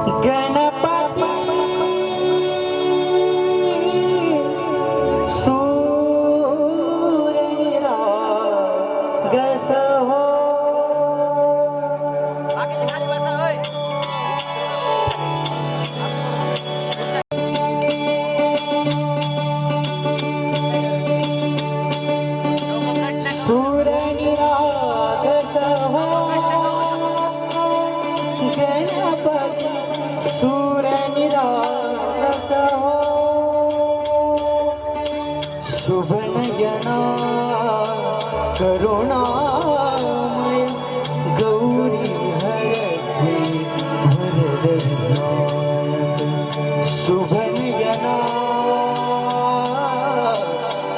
गणपती सूरनिरागस हो. सूरनिरागस हो गणपती सूरनिरागस हो. शुभनयना करुणामय गौरी हरसी वरदनायक. शुभनयना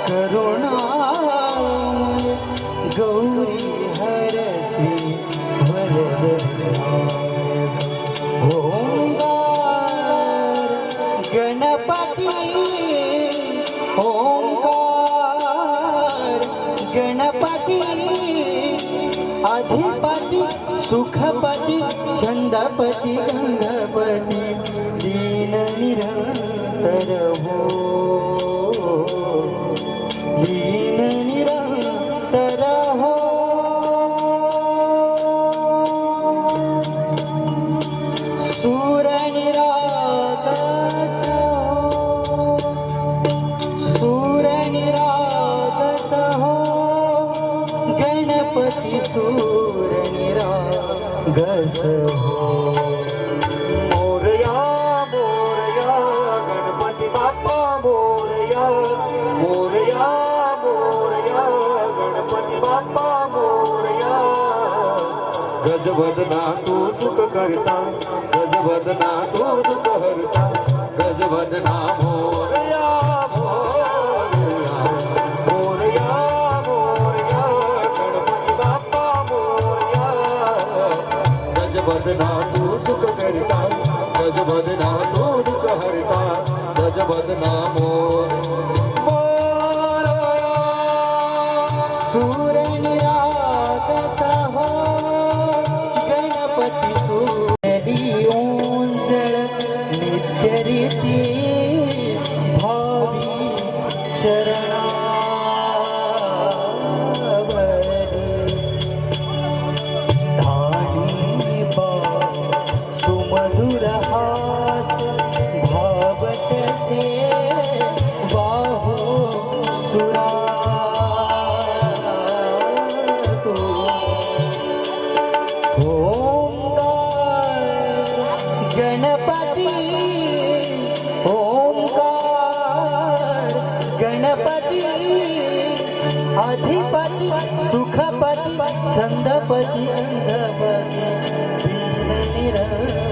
करुणामय गौरी हरसी वरदनायक. ओंकार गणपती ओंकार गणपती अधिपती सुखपती छंदपती गंधपती दीन निरंतर हो. दीन निरंतर हो. सूरनिरागस सूरनिरागस हो गणपती सूरनिरागस हो. मोरया मोरया गणपती बाप्पा मोरया. मोरया मोरया गणपती बाप्पा मोरया. गजवदना तू सुख करता गजवदना तू दुःख हरता. गजवदना मोरया मोरया मोरया मोरया गणपती बाप्पा मोरया. गजवदना तू सुख करता गजवदना तू दुःख हरता. गजवदना मोरया. सूरनिरागस हो गणपती सूरली ओंजळ नित्यरीती भावी शरणावरी. धाणी बाळ सुमधुर हास भावतसे बाहो सुरा तू. गणपती ओंकार गणपती अधिपती सुखपती छंदपती अंधपती दीन निरंतर